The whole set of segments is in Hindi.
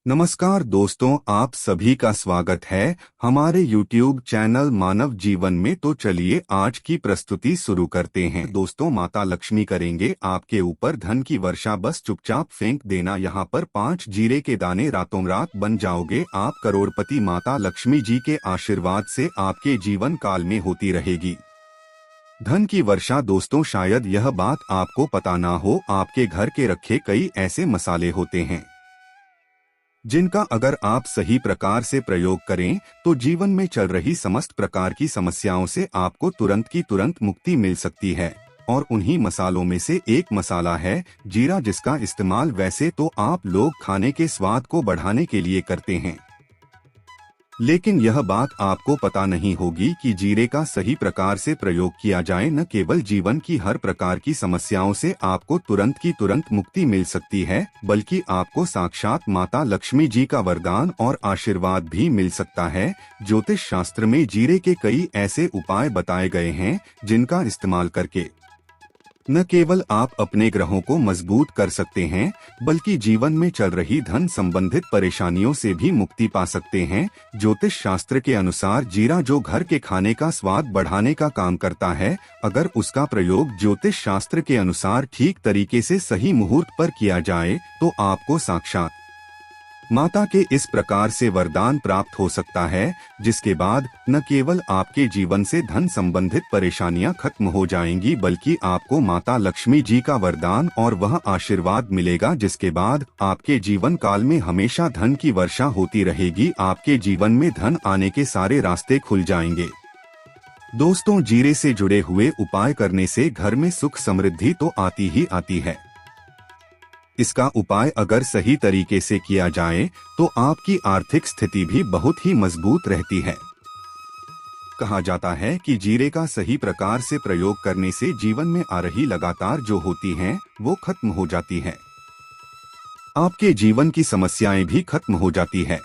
नमस्कार दोस्तों, आप सभी का स्वागत है हमारे YouTube चैनल मानव जीवन में। तो चलिए आज की प्रस्तुति शुरू करते हैं। दोस्तों, माता लक्ष्मी करेंगे आपके ऊपर धन की वर्षा, बस चुपचाप फेंक देना यहाँ पर 5 जीरे के दाने, रातों रात बन जाओगे आप करोड़पति। माता लक्ष्मी जी के आशीर्वाद से आपके जीवन काल में होती रहेगी धन की वर्षा। दोस्तों, शायद यह बात आपको पता ना हो, आपके घर के रखे कई ऐसे मसाले होते हैं जिनका अगर आप सही प्रकार से प्रयोग करें तो जीवन में चल रही समस्त प्रकार की समस्याओं से आपको तुरंत की तुरंत मुक्ति मिल सकती है। और उन्हीं मसालों में से एक मसाला है जीरा, जिसका इस्तेमाल वैसे तो आप लोग खाने के स्वाद को बढ़ाने के लिए करते हैं, लेकिन यह बात आपको पता नहीं होगी कि जीरे का सही प्रकार से प्रयोग किया जाए न केवल जीवन की हर प्रकार की समस्याओं से आपको तुरंत की तुरंत मुक्ति मिल सकती है, बल्कि आपको साक्षात माता लक्ष्मी जी का वरदान और आशीर्वाद भी मिल सकता है। ज्योतिष शास्त्र में जीरे के कई ऐसे उपाय बताए गए हैं जिनका इस्तेमाल करके न केवल आप अपने ग्रहों को मजबूत कर सकते हैं, बल्कि जीवन में चल रही धन संबंधित परेशानियों से भी मुक्ति पा सकते हैं। ज्योतिष शास्त्र के अनुसार जीरा जो घर के खाने का स्वाद बढ़ाने का काम करता है, अगर उसका प्रयोग ज्योतिष शास्त्र के अनुसार ठीक तरीके से सही मुहूर्त पर किया जाए तो आपको साक्षात माता के इस प्रकार से वरदान प्राप्त हो सकता है, जिसके बाद न केवल आपके जीवन से धन संबंधित परेशानियां खत्म हो जाएंगी, बल्कि आपको माता लक्ष्मी जी का वरदान और वह आशीर्वाद मिलेगा, जिसके बाद आपके जीवन काल में हमेशा धन की वर्षा होती रहेगी। आपके जीवन में धन आने के सारे रास्ते खुल जाएंगे। दोस्तों, जीरे से जुड़े हुए उपाय करने से घर में सुख समृद्धि तो आती ही आती है। इसका उपाय अगर सही तरीके से किया जाए तो आपकी आर्थिक स्थिति भी बहुत ही मजबूत रहती है। कहा जाता है कि जीरे का सही प्रकार से प्रयोग करने से जीवन में आ रही लगातार जो होती हैं वो खत्म हो जाती है, आपके जीवन की समस्याएं भी खत्म हो जाती है।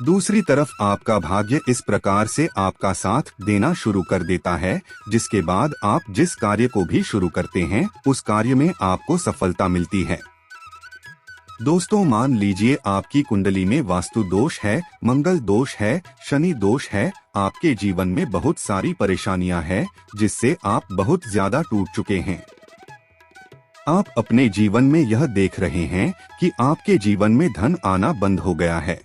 दूसरी तरफ आपका भाग्य इस प्रकार से आपका साथ देना शुरू कर देता है, जिसके बाद आप जिस कार्य को भी शुरू करते हैं उस कार्य में आपको सफलता मिलती है। दोस्तों, मान लीजिए आपकी कुंडली में वास्तु दोष है, मंगल दोष है, शनि दोष है, आपके जीवन में बहुत सारी परेशानियां हैं जिससे आप बहुत ज्यादा टूट चुके हैं। आप अपने जीवन में यह देख रहे हैं कि आपके जीवन में धन आना बंद हो गया है,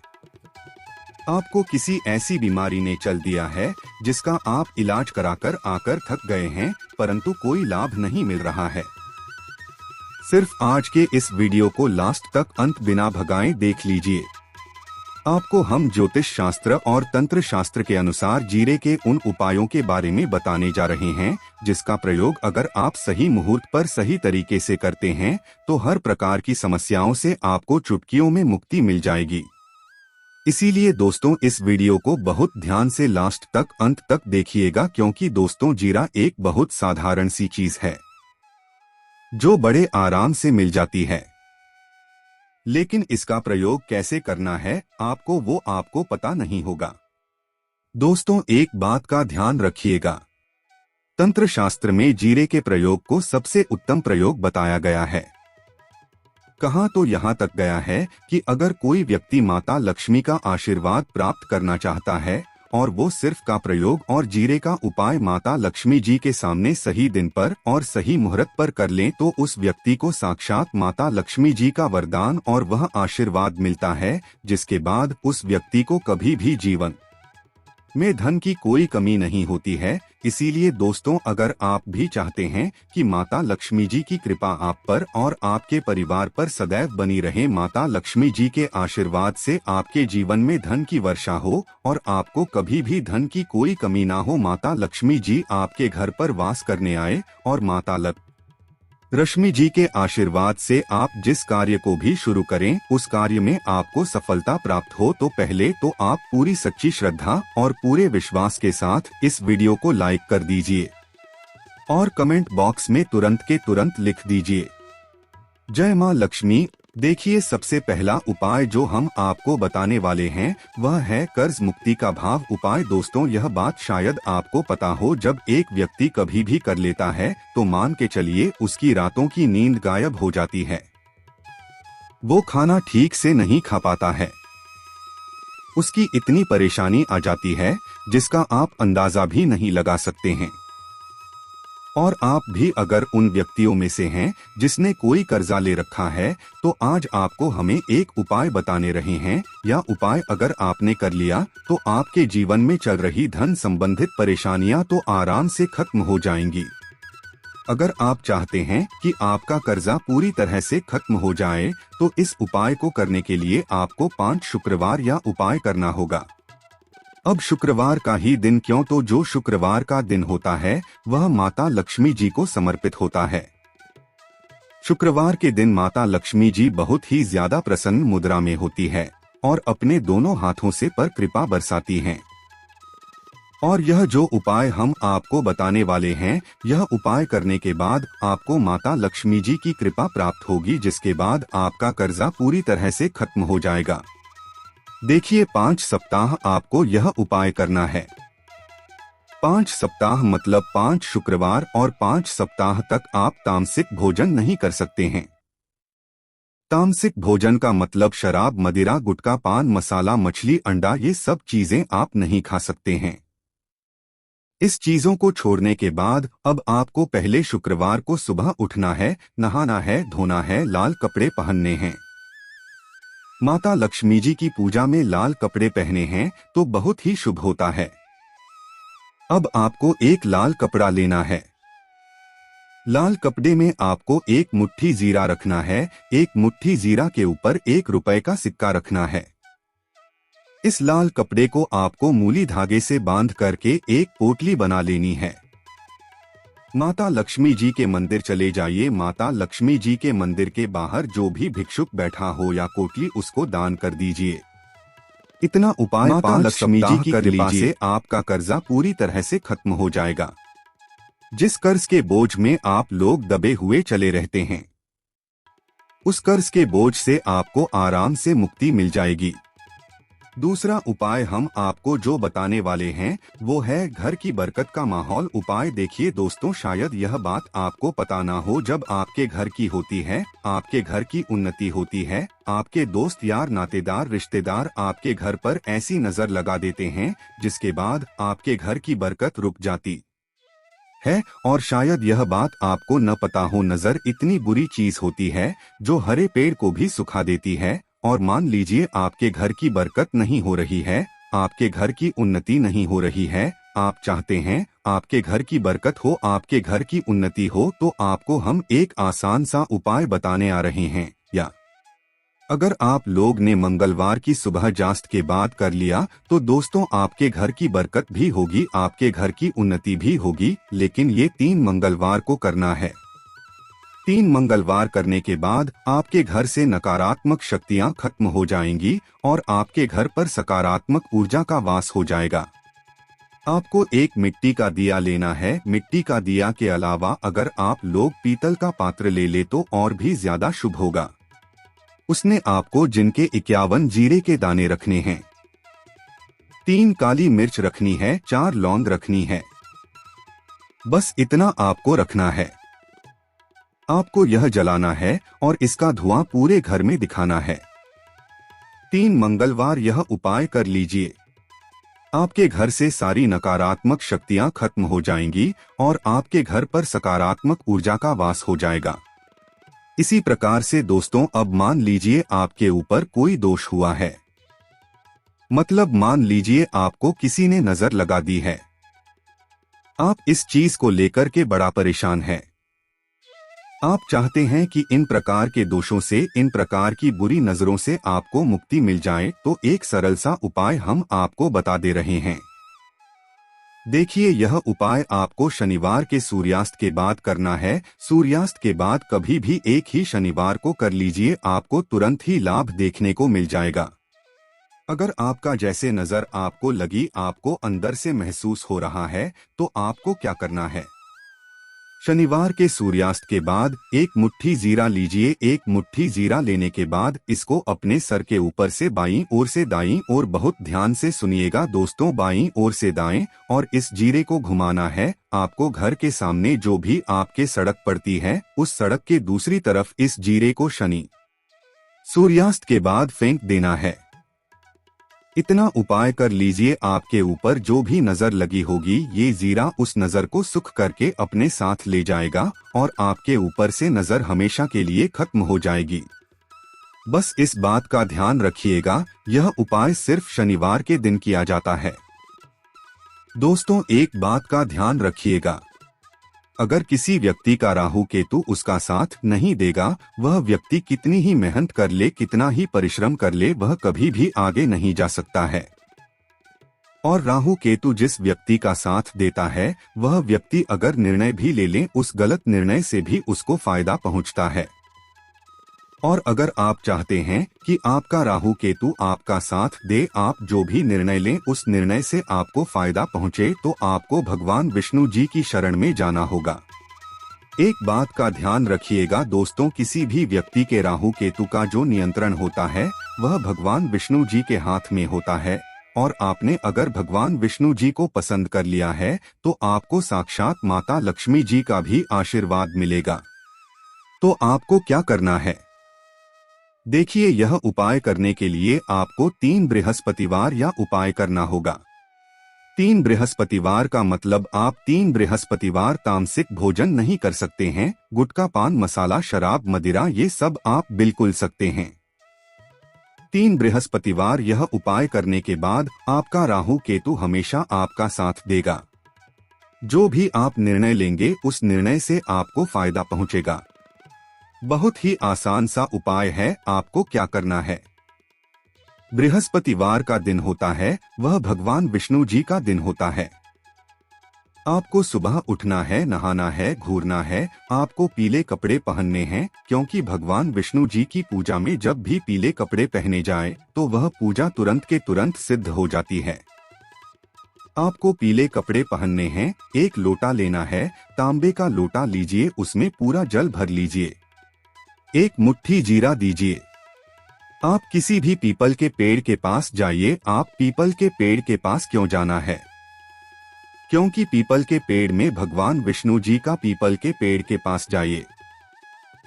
आपको किसी ऐसी बीमारी ने चल दिया है जिसका आप इलाज कराकर आकर थक गए हैं, परंतु कोई लाभ नहीं मिल रहा है। सिर्फ आज के इस वीडियो को लास्ट तक अंत बिना भगाए देख लीजिए। आपको हम ज्योतिष शास्त्र और तंत्र शास्त्र के अनुसार जीरे के उन उपायों के बारे में बताने जा रहे हैं जिसका प्रयोग अगर आप सही मुहूर्त पर सही तरीके से करते हैं तो हर प्रकार की समस्याओं से आपको चुटकियों में मुक्ति मिल जाएगी। इसीलिए दोस्तों, इस वीडियो को बहुत ध्यान से लास्ट तक अंत तक देखिएगा, क्योंकि दोस्तों जीरा एक बहुत साधारण सी चीज है जो बड़े आराम से मिल जाती है, लेकिन इसका प्रयोग कैसे करना है आपको पता नहीं होगा। दोस्तों, एक बात का ध्यान रखिएगा, तंत्र शास्त्र में जीरे के प्रयोग को सबसे उत्तम प्रयोग बताया गया है। कहा तो यहाँ तक गया है कि अगर कोई व्यक्ति माता लक्ष्मी का आशीर्वाद प्राप्त करना चाहता है और वो सिर्फ का प्रयोग और जीरे का उपाय माता लक्ष्मी जी के सामने सही दिन पर और सही मुहूर्त पर कर लें तो उस व्यक्ति को साक्षात माता लक्ष्मी जी का वरदान और वह आशीर्वाद मिलता है, जिसके बाद उस व्यक्ति को कभी भी जीवन में धन की कोई कमी नहीं होती है। इसीलिए दोस्तों, अगर आप भी चाहते हैं कि माता लक्ष्मी जी की कृपा आप पर और आपके परिवार पर सदैव बनी रहे, माता लक्ष्मी जी के आशीर्वाद से आपके जीवन में धन की वर्षा हो और आपको कभी भी धन की कोई कमी ना हो, माता लक्ष्मी जी आपके घर पर वास करने आए और माता लक्ष्मी जी के आशीर्वाद से आप जिस कार्य को भी शुरू करें उस कार्य में आपको सफलता प्राप्त हो, तो पहले तो आप पूरी सच्ची श्रद्धा और पूरे विश्वास के साथ इस वीडियो को लाइक कर दीजिए और कमेंट बॉक्स में तुरंत के तुरंत लिख दीजिए जय मां लक्ष्मी। देखिए, सबसे पहला उपाय जो हम आपको बताने वाले हैं वह है कर्ज मुक्ति का भाव उपाय। दोस्तों, यह बात शायद आपको पता हो, जब एक व्यक्ति कभी भी कर लेता है तो मान के चलिए उसकी रातों की नींद गायब हो जाती है। वो खाना ठीक से नहीं खा पाता है। उसकी इतनी परेशानी आ जाती है जिसका आप अंदाजा भी नहीं लगा सकते हैं। और आप भी अगर उन व्यक्तियों में से हैं जिसने कोई कर्जा ले रखा है, तो आज आपको हमें एक उपाय बताने रहे हैं। यह उपाय अगर आपने कर लिया तो आपके जीवन में चल रही धन संबंधित परेशानियां तो आराम से खत्म हो जाएंगी। अगर आप चाहते हैं कि आपका कर्जा पूरी तरह से खत्म हो जाए, तो इस उपाय को करने के लिए आपको 5 शुक्रवार या उपाय करना होगा। अब शुक्रवार का ही दिन क्यों? तो जो शुक्रवार का दिन होता है वह माता लक्ष्मी जी को समर्पित होता है। शुक्रवार के दिन माता लक्ष्मी जी बहुत ही ज्यादा प्रसन्न मुद्रा में होती है और अपने दोनों हाथों से पर कृपा बरसाती हैं। और यह जो उपाय हम आपको बताने वाले हैं, यह उपाय करने के बाद आपको माता लक्ष्मी जी की कृपा प्राप्त होगी, जिसके बाद आपका कर्जा पूरी तरह से खत्म हो जाएगा। देखिए, 5 सप्ताह आपको यह उपाय करना है। 5 सप्ताह मतलब 5 शुक्रवार और 5 सप्ताह तक आप तामसिक भोजन नहीं कर सकते हैं। तामसिक भोजन का मतलब शराब, मदिरा, गुटखा, पान मसाला, मछली, अंडा, ये सब चीजें आप नहीं खा सकते हैं। इस चीजों को छोड़ने के बाद अब आपको पहले शुक्रवार को सुबह उठना है, नहाना है, धोना है, लाल कपड़े पहनने हैं। माता लक्ष्मी जी की पूजा में लाल कपड़े पहने हैं तो बहुत ही शुभ होता है। अब आपको एक लाल कपड़ा लेना है। लाल कपड़े में आपको एक मुट्ठी जीरा रखना है। एक मुट्ठी जीरा के ऊपर 1 रुपए का सिक्का रखना है। इस लाल कपड़े को आपको मूली धागे से बांध करके एक पोटली बना लेनी है। माता लक्ष्मी जी के मंदिर चले जाइए। माता लक्ष्मी जी के मंदिर के बाहर जो भी भिक्षुक बैठा हो या कोटली, उसको दान कर दीजिए। इतना उपाय माता लक्ष्मी जी की कृपा से आपका कर्जा पूरी तरह से खत्म हो जाएगा। जिस कर्ज के बोझ में आप लोग दबे हुए चले रहते हैं, उस कर्ज के बोझ से आपको आराम से मुक्ति मिल जाएगी। दूसरा उपाय हम आपको जो बताने वाले हैं वो है घर की बरकत का माहौल उपाय। देखिए दोस्तों, शायद यह बात आपको पता ना हो, जब आपके घर की होती है, आपके घर की उन्नति होती है, आपके दोस्त यार नातेदार रिश्तेदार आपके घर पर ऐसी नजर लगा देते हैं जिसके बाद आपके घर की बरकत रुक जाती है। और शायद यह बात आपको न पता हो, नजर इतनी बुरी चीज होती है जो हरे पेड़ को भी सुखा देती है। और मान लीजिए आपके घर की बरकत नहीं हो रही है, आपके घर की उन्नति नहीं हो रही है, आप चाहते हैं आपके घर की बरकत हो, आपके घर की उन्नति हो, तो आपको हम एक आसान सा उपाय बताने आ रहे हैं। या अगर आप लोग ने मंगलवार की सुबह जास्त के बाद कर लिया तो दोस्तों आपके घर की बरकत भी होगी, आपके घर की उन्नति भी होगी। लेकिन ये 3 मंगलवार को करना है। 3 मंगलवार करने के बाद आपके घर से नकारात्मक शक्तियां खत्म हो जाएंगी और आपके घर पर सकारात्मक ऊर्जा का वास हो जाएगा। आपको एक मिट्टी का दिया लेना है। मिट्टी का दिया के अलावा अगर आप लोग पीतल का पात्र ले ले तो और भी ज्यादा शुभ होगा। उसने आपको जिनके 51 जीरे के दाने रखने हैं, 3 काली मिर्च रखनी है, 4 लौंग रखनी है। बस इतना आपको रखना है। आपको यह जलाना है और इसका धुआं पूरे घर में दिखाना है। 3 मंगलवार यह उपाय कर लीजिए। आपके घर से सारी नकारात्मक शक्तियां खत्म हो जाएंगी और आपके घर पर सकारात्मक ऊर्जा का वास हो जाएगा। इसी प्रकार से दोस्तों, अब मान लीजिए आपके ऊपर कोई दोष हुआ है, मतलब मान लीजिए आपको किसी ने नजर लगा दी है। आप इस चीज को लेकर के बड़ा परेशान हैं। आप चाहते हैं कि इन प्रकार के दोषों से, इन प्रकार की बुरी नजरों से आपको मुक्ति मिल जाए, तो एक सरल सा उपाय हम आपको बता दे रहे हैं। देखिए, यह उपाय आपको शनिवार के सूर्यास्त के बाद करना है। सूर्यास्त के बाद कभी भी एक ही शनिवार को कर लीजिए, आपको तुरंत ही लाभ देखने को मिल जाएगा। अगर आपका जैसे नजर आपको लगी, आपको अंदर से महसूस हो रहा है, तो आपको क्या करना है? शनिवार के सूर्यास्त के बाद एक मुट्ठी जीरा लीजिए। एक मुट्ठी जीरा लेने के बाद इसको अपने सर के ऊपर से बाईं ओर से दाईं ओर, बहुत ध्यान से सुनिएगा दोस्तों, बाईं ओर से दाएं, और इस जीरे को घुमाना है। आपको घर के सामने जो भी आपके सड़क पड़ती है, उस सड़क के दूसरी तरफ इस जीरे को शनि सूर्यास्त के बाद फेंक देना है। इतना उपाय कर लीजिए, आपके ऊपर जो भी नजर लगी होगी ये जीरा उस नजर को सुख करके अपने साथ ले जाएगा और आपके ऊपर से नजर हमेशा के लिए खत्म हो जाएगी। बस इस बात का ध्यान रखिएगा, यह उपाय सिर्फ शनिवार के दिन किया जाता है। दोस्तों, एक बात का ध्यान रखिएगा, अगर किसी व्यक्ति का राहु केतु उसका साथ नहीं देगा, वह व्यक्ति कितनी ही मेहनत कर ले, कितना ही परिश्रम कर ले, वह कभी भी आगे नहीं जा सकता है। और राहु केतु जिस व्यक्ति का साथ देता है, वह व्यक्ति अगर निर्णय भी ले ले, उस गलत निर्णय से भी उसको फायदा पहुंचता है। और अगर आप चाहते हैं कि आपका राहु केतु आपका साथ दे, आप जो भी निर्णय लें उस निर्णय से आपको फायदा पहुंचे, तो आपको भगवान विष्णु जी की शरण में जाना होगा। एक बात का ध्यान रखिएगा दोस्तों, किसी भी व्यक्ति के राहु केतु का जो नियंत्रण होता है वह भगवान विष्णु जी के हाथ में होता है। और आपने अगर भगवान विष्णु जी को पसंद कर लिया है तो आपको साक्षात माता लक्ष्मी जी का भी आशीर्वाद मिलेगा। तो आपको क्या करना है, देखिए, यह उपाय करने के लिए आपको 3 बृहस्पतिवार या उपाय करना होगा। 3 बृहस्पतिवार का मतलब आप 3 बृहस्पतिवार तामसिक भोजन नहीं कर सकते हैं। गुटखा, पान मसाला, शराब, मदिरा ये सब आप बिल्कुल सकते हैं। 3 बृहस्पतिवार यह उपाय करने के बाद आपका राहु केतु हमेशा आपका साथ देगा। जो भी आप निर्णय लेंगे उस निर्णय से आपको फायदा पहुंचेगा। बहुत ही आसान सा उपाय है। आपको क्या करना है, बृहस्पतिवार का दिन होता है, वह भगवान विष्णु जी का दिन होता है। आपको सुबह उठना है, नहाना है, घूरना है, आपको पीले कपड़े पहनने हैं, क्योंकि भगवान विष्णु जी की पूजा में जब भी पीले कपड़े पहने जाए तो वह पूजा तुरंत के तुरंत सिद्ध हो जाती है। आपको पीले कपड़े पहनने हैं, एक लोटा लेना है, तांबे का लोटा लीजिए, उसमें पूरा जल भर लीजिए, एक मुट्ठी जीरा दीजिए। आप किसी भी पीपल के पेड़ के पास जाइए। आप पीपल के पेड़ के पास क्यों जाना है, क्योंकि पीपल के पेड़ में भगवान विष्णु जी का पीपल के पेड़ के पास जाइए।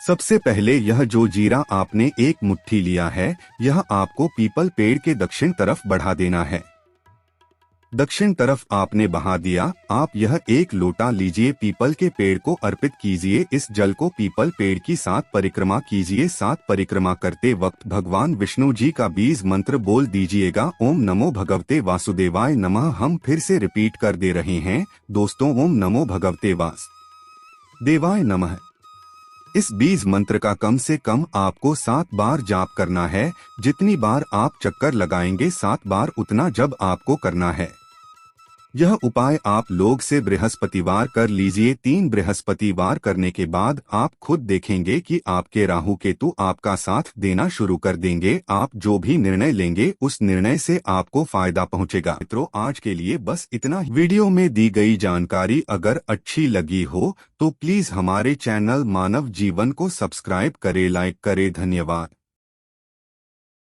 सबसे पहले यह जो जीरा आपने एक मुट्ठी लिया है, यह आपको पीपल पेड़ के दक्षिण तरफ बढ़ा देना है। दक्षिण तरफ आपने बहा दिया, आप यह एक लोटा लीजिए, पीपल के पेड़ को अर्पित कीजिए। इस जल को पीपल पेड़ की 7 परिक्रमा कीजिए। 7 परिक्रमा करते वक्त भगवान विष्णु जी का बीज मंत्र बोल दीजिएगा, ओम नमो भगवते वासुदेवाय नमः। हम फिर से रिपीट कर दे रहे हैं दोस्तों, ओम नमो भगवते वासुदेवाय नमः। इस बीज मंत्र का कम से कम आपको 7 बार जाप करना है। जितनी बार आप चक्कर लगाएंगे 7 बार उतना जब आपको करना है। यह उपाय आप लोग से बृहस्पतिवार कर लीजिए। 3 बृहस्पतिवार करने के बाद आप खुद देखेंगे कि आपके राहु केतु आपका साथ देना शुरू कर देंगे। आप जो भी निर्णय लेंगे उस निर्णय से आपको फायदा पहुंचेगा। मित्रों, आज के लिए बस इतना ही। वीडियो में दी गई जानकारी अगर अच्छी लगी हो तो प्लीज हमारे चैनल मानव जीवन को सब्सक्राइब करें, लाइक करें। धन्यवाद।